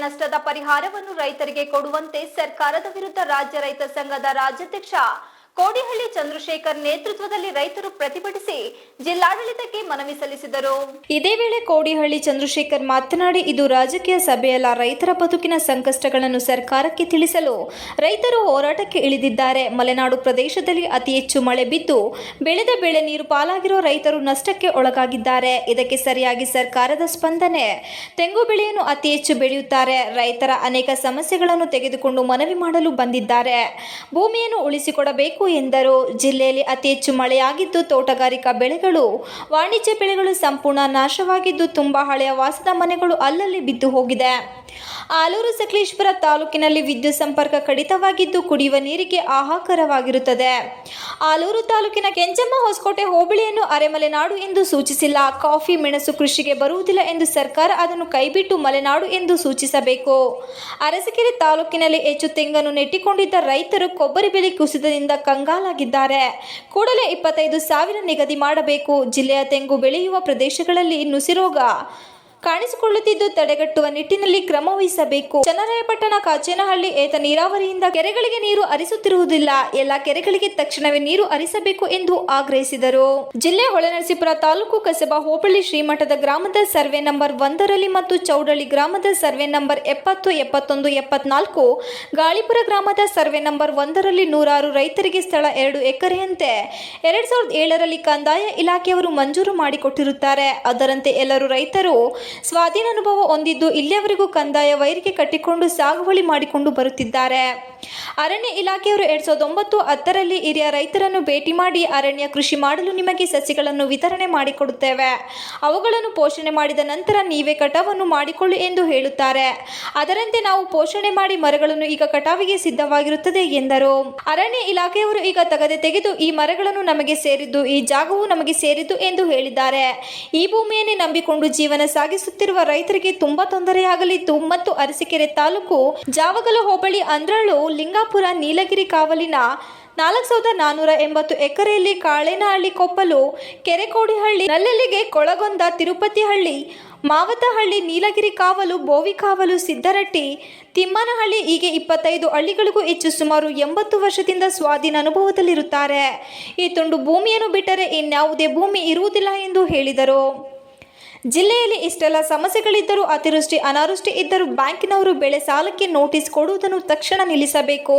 ನಷ್ಟದ ಪರಿಹಾರವನ್ನು ರೈತರಿಗೆ ಕೊಡುವಂತೆ ಸರ್ಕಾರದ ವಿರುದ್ಧ ರಾಜ್ಯ ರೈತ ಸಂಘದ ರಾಜ್ಯಾಧ್ಯಕ್ಷ ಕೋಡಿಹಳ್ಳಿ ಚಂದ್ರಶೇಖರ್ ನೇತೃತ್ವದಲ್ಲಿ ರೈತರು ಪ್ರತಿಭಟಿಸಿ ಜಿಲ್ಲಾಡಳಿತಕ್ಕೆ ಮನವಿ ಸಲ್ಲಿಸಿದರು. ಇದೇ ವೇಳೆ ಕೋಡಿಹಳ್ಳಿ ಚಂದ್ರಶೇಖರ್ ಮಾತನಾಡಿ, ಇದು ರಾಜಕೀಯ ಸಭೆಯಲ್ಲ, ರೈತರ ಬದುಕಿನ ಸಂಕಷ್ಟಗಳನ್ನು ಸರ್ಕಾರಕ್ಕೆ ತಿಳಿಸಲು ರೈತರು ಹೋರಾಟಕ್ಕೆ ಇಳಿದಿದ್ದಾರೆ. ಮಲೆನಾಡು ಪ್ರದೇಶದಲ್ಲಿ ಅತಿ ಹೆಚ್ಚು ಮಳೆ ಬಿದ್ದು ಬೆಳೆದ ಬೆಳೆ ನೀರು ಪಾಲಾಗಿರೋ ರೈತರು ನಷ್ಟಕ್ಕೆ ಒಳಗಾಗಿದ್ದಾರೆ. ಇದಕ್ಕೆ ಸರಿಯಾಗಿ ಸರ್ಕಾರದ ಸ್ಪಂದನೆ. ತೆಂಗು ಬೆಳೆಯನ್ನು ಅತಿ ಹೆಚ್ಚು ಬೆಳೆಯುತ್ತಾರೆ. ರೈತರ ಅನೇಕ ಸಮಸ್ಯೆಗಳನ್ನು ತೆಗೆದುಕೊಂಡು ಮನವಿ ಮಾಡಲು ಬಂದಿದ್ದಾರೆ. ಭೂಮಿಯನ್ನು ಉಳಿಸಿಕೊಡಬೇಕು ಎಂದರು. ಜಿಲ್ಲೆಯಲ್ಲಿ ಅತಿ ಹೆಚ್ಚು ಮಳೆಯಾಗಿದ್ದು ತೋಟಗಾರಿಕಾ ಬೆಳೆಗಳು, ವಾಣಿಜ್ಯ ಬೆಳೆಗಳು ಸಂಪೂರ್ಣ ನಾಶವಾಗಿದ್ದು ತುಂಬಾ ಹಳೆಯ ವಾಸದ ಮನೆಗಳು ಅಲ್ಲಲ್ಲಿ ಬಿದ್ದು ಹೋಗಿದೆ. ಆಲೂರು ಸಕಲೇಶಪುರ ತಾಲೂಕಿನಲ್ಲಿ ವಿದ್ಯುತ್ ಸಂಪರ್ಕ ಕಡಿತವಾಗಿದ್ದು ಕುಡಿಯುವ ನೀರಿಗೆ ಹಾಹಾಕಾರವಾಗಿರುತ್ತದೆ. ಆಲೂರು ತಾಲೂಕಿನ ಕೆಂಚಮ್ಮ ಹೊಸಕೋಟೆ ಹೋಬಳಿಯನ್ನು ಅರೆಮಲೆನಾಡು ಎಂದು ಸೂಚಿಸಿಲ್ಲ. ಕಾಫಿ, ಮೆಣಸು ಕೃಷಿಗೆ ಬರುವುದಿಲ್ಲ ಎಂದು ಸರ್ಕಾರ ಅದನ್ನು ಕೈಬಿಟ್ಟು ಮಲೆನಾಡು ಎಂದು ಸೂಚಿಸಬೇಕು. ಅರಸೀಕೆರೆ ತಾಲೂಕಿನಲ್ಲಿ ಹೆಚ್ಚು ತೆಂಗನ್ನು ನೆಟ್ಟಿಕೊಂಡಿದ್ದ ರೈತರು ಕೊಬ್ಬರಿ ಬೆಲೆ ಕುಸಿತದಿಂದ ಕಂಗಾಲಾಗಿದ್ದಾರೆ. ಕೂಡಲೇ 25,000 ನಿಗದಿ ಮಾಡಬೇಕು. ಜಿಲ್ಲೆಯ ತೆಂಗು ಬೆಳೆಯುವ ಪ್ರದೇಶಗಳಲ್ಲಿ ನುಸಿರೋಗ ಕಾಣಿಸಿಕೊಳ್ಳುತ್ತಿದ್ದು ತಡೆಗಟ್ಟುವ ನಿಟ್ಟಿನಲ್ಲಿ ಕ್ರಮ ವಹಿಸಬೇಕು. ಚನ್ನರಾಯಪಟ್ಟಣ, ಕಾಚೇನಹಳ್ಳಿ ಏತ ನೀರಾವರಿಯಿಂದ ಕೆರೆಗಳಿಗೆ ನೀರು ಹರಿಸುತ್ತಿರುವುದಿಲ್ಲ. ಎಲ್ಲ ಕೆರೆಗಳಿಗೆ ತಕ್ಷಣವೇ ನೀರು ಹರಿಸಬೇಕು ಎಂದು ಆಗ್ರಹಿಸಿದರು. ಜಿಲ್ಲೆ ಹೊಳೆನರಸೀಪುರ ತಾಲೂಕು ಕಸಬಾ ಹೋಬಳಿ ಶ್ರೀಮಠದ ಗ್ರಾಮದ ಸರ್ವೆ ನಂಬರ್ 1ರಲ್ಲಿ ಮತ್ತು ಚೌಡಳ್ಳಿ ಗ್ರಾಮದ ಸರ್ವೆ ನಂಬರ್ 70, 71, 74, ಗಾಳಿಪುರ ಗ್ರಾಮದ ಸರ್ವೆ ನಂಬರ್ 1ರಲ್ಲಿ ನೂರಾರು ರೈತರಿಗೆ ಸ್ಥಳ 2 ಎಕರೆಯಂತೆ 2007ರಲ್ಲಿ ಕಂದಾಯ ಇಲಾಖೆಯವರು ಮಂಜೂರು ಮಾಡಿಕೊಟ್ಟಿರುತ್ತಾರೆ. ಅದರಂತೆ ಎಲ್ಲರೂ ರೈತರು ಸ್ವಾಧೀನ ಅನುಭವ ಹೊಂದಿದ್ದು ಇಲ್ಲಿಯವರೆಗೂ ಕಂದಾಯ ವೈರಿಗೆ ಕಟ್ಟಿಕೊಂಡು ಸಾಗುವಳಿ ಮಾಡಿಕೊಂಡು ಬರುತ್ತಿದ್ದಾರೆ. ಅರಣ್ಯ ಇಲಾಖೆಯವರು 2009-10ರಲ್ಲಿ ಹಿರಿಯ ರೈತರನ್ನು ಭೇಟಿ ಮಾಡಿ ಅರಣ್ಯ ಕೃಷಿ ಮಾಡಲು ನಿಮಗೆ ಸಸಿಗಳನ್ನು ವಿತರಣೆ ಮಾಡಿಕೊಡುತ್ತೇವೆ, ಅವುಗಳನ್ನು ಪೋಷಣೆ ಮಾಡಿದ ನಂತರ ನೀವೇ ಕಟಾವನ್ನು ಮಾಡಿಕೊಳ್ಳಿ ಎಂದು ಹೇಳುತ್ತಾರೆ. ಅದರಂತೆ ನಾವು ಪೋಷಣೆ ಮಾಡಿ ಮರಗಳನ್ನು ಈಗ ಕಟಾವಿಗೆ ಸಿದ್ಧವಾಗಿರುತ್ತದೆ ಎಂದರು. ಅರಣ್ಯ ಇಲಾಖೆಯವರು ಈಗ ತಗದೆ ತೆಗೆದು ಈ ಮರಗಳನ್ನು ನಮಗೆ ಸೇರಿದ್ದು, ಈ ಜಾಗವು ನಮಗೆ ಸೇರಿದ್ದು ಎಂದು ಹೇಳಿದ್ದಾರೆ. ಈ ಭೂಮಿಯನ್ನೇ ನಂಬಿಕೊಂಡು ಜೀವನ ಸಾಗಿಸುತ್ತಿರುವ ರೈತರಿಗೆ ತುಂಬಾ ತೊಂದರೆಯಾಗಲಿದ್ದು ಮತ್ತು ಅರಸೀಕೆರೆ ತಾಲೂಕು ಜಾವಗಲ ಹೋಬಳಿ ಅಂದ್ರಳ್ಳು, ಲಿಂಗಾಪುರ, ನೀಲಗಿರಿ ಕಾವಲಿನ 4,480 ಎಕರೆಯಲ್ಲಿ ಕಾಳೇನಹಳ್ಳಿ, ಕೊಪ್ಪಲು, ಕೆರೆಕೋಡಿಹಳ್ಳಿ, ನಲ್ಲಲಿಗೆ, ಕೊಳಗೊಂದ, ತಿರುಪತಿಹಳ್ಳಿ, ಮಾವತಹಳ್ಳಿ, ನೀಲಗಿರಿ ಕಾವಲು, ಬೋವಿಕಾವಲು, ಸಿದ್ದರಟ್ಟಿ, ತಿಮ್ಮನಹಳ್ಳಿ ಹೀಗೆ 25 ಹಳ್ಳಿಗಳಿಗೂ ಹೆಚ್ಚು ಸುಮಾರು 80 ವರ್ಷದಿಂದ ಸ್ವಾಧೀನ ಅನುಭವದಲ್ಲಿರುತ್ತಾರೆ. ಈ ತುಂಡು ಭೂಮಿಯನ್ನು ಬಿಟ್ಟರೆ ಇನ್ಯಾವುದೇ ಭೂಮಿ ಇರುವುದಿಲ್ಲ ಎಂದು ಹೇಳಿದರು. ಜಿಲ್ಲೆಯಲ್ಲಿ ಇಷ್ಟೆಲ್ಲ ಸಮಸ್ಯೆಗಳಿದ್ದರೂ ಅತಿವೃಷ್ಟಿ, ಅನಾವೃಷ್ಟಿ ಇದ್ದರೂ ಬ್ಯಾಂಕಿನವರು ಬೆಳೆ ಸಾಲಕ್ಕೆ ನೋಟಿಸ್ ಕೊಡುವುದನ್ನು ತಕ್ಷಣ ನಿಲ್ಲಿಸಬೇಕು.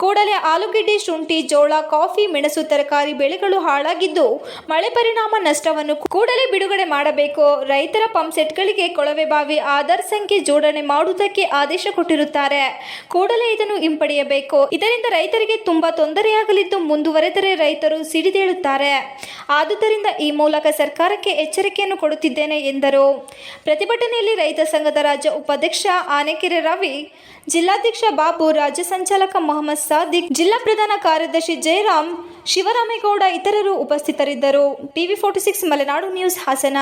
ಕೂಡಲೇ ಆಲೂಗೆಡ್ಡೆ, ಶುಂಠಿ, ಜೋಳ, ಕಾಫಿ, ಮೆಣಸು ತರಕಾರಿ ಬೆಳೆಗಳು ಹಾಳಾಗಿದ್ದು ಮಳೆ ಪರಿಣಾಮ ನಷ್ಟವನ್ನು ಕೂಡಲೇ ಬಿಡುಗಡೆ ಮಾಡಬೇಕು. ರೈತರ ಪಂಪ್ ಸೆಟ್ಗಳಿಗೆ ಕೊಳವೆ ಬಾವಿ ಆಧಾರ್ ಸಂಖ್ಯೆ ಜೋಡಣೆ ಮಾಡುವುದಕ್ಕೆ ಆದೇಶ ಕೊಟ್ಟಿರುತ್ತಾರೆ. ಕೂಡಲೇ ಇದನ್ನು ಹಿಂಪಡೆಯಬೇಕು. ಇದರಿಂದ ರೈತರಿಗೆ ತುಂಬಾ ತೊಂದರೆಯಾಗಲಿದ್ದು ಮುಂದುವರೆದರೆ ರೈತರು ಸಿಡಿದೇಳುತ್ತಾರೆ. ಆದುದರಿಂದ ಈ ಮೂಲಕ ಸರ್ಕಾರಕ್ಕೆ ಎಚ್ಚರಿಕೆಯನ್ನು ಕೊಡುತ್ತಿದ್ದೇನೆ ಎಂದರು. ಪ್ರತಿಭಟನೆಯಲ್ಲಿ ರೈತ ಸಂಘದ ರಾಜ್ಯ ಉಪಾಧ್ಯಕ್ಷ ಆನೆಕೆರೆ ರವಿ, ಜಿಲ್ಲಾಧ್ಯಕ್ಷ ಬಾಬು, ರಾಜ್ಯ ಸಂಚಾಲಕ ಮೊಹಮ್ಮದ್ ಸಾದಿಕ್, ಜಿಲ್ಲಾ ಪ್ರಧಾನ ಕಾರ್ಯದರ್ಶಿ ಜಯರಾಮ್, ಶಿವರಾಮೇಗೌಡ ಇತರರು ಉಪಸ್ಥಿತರಿದ್ದರು. TV46 Malenadu news, Hassan.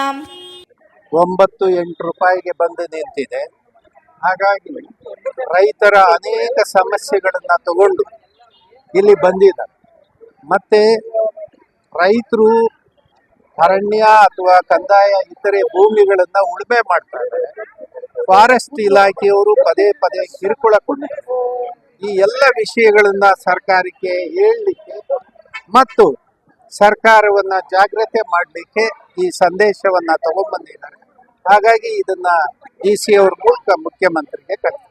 9-8 ರೂಪಾಯಿಗೆ ಬಂದು ನಿಂತಿದೆ. ಹಾಗಾಗಿ ರೈತರ ಅನೇಕ ಸಮಸ್ಯೆಗಳನ್ನ ತಗೊಂಡು ಇಲ್ಲಿ ಬಂದಿದ್ದಾರೆ. ಮತ್ತೆ ರೈತರು ಅರಣ್ಯ ಅಥವಾ ಕಂದಾಯ ಇತರೆ ಭೂಮಿಗಳನ್ನ ಉಳುಮೆ ಮಾಡ್ತಾ ಇದ್ದಾರೆ. ಫಾರೆಸ್ಟ್ ಇಲಾಖೆಯವರು ಪದೇ ಪದೇ ಕಿರುಕುಳ ಕೊಡ್ತಾರೆ. ಈ ಎಲ್ಲ ವಿಷಯಗಳನ್ನ ಸರ್ಕಾರಕ್ಕೆ ಹೇಳಲಿಕ್ಕೆ ಮತ್ತು ಸರ್ಕಾರವನ್ನ ಜಾಗ್ರತೆ ಮಾಡಲಿಕ್ಕೆ ಈ ಸಂದೇಶವನ್ನ ತಗೊಂಡ್ಬಂದಿದ್ದಾರೆ. ಹಾಗಾಗಿ ಇದನ್ನ DC ಅವ್ರ ಮೂಲಕ ಮುಖ್ಯಮಂತ್ರಿಗೆ ಕಳಿಸ್ತಾರೆ.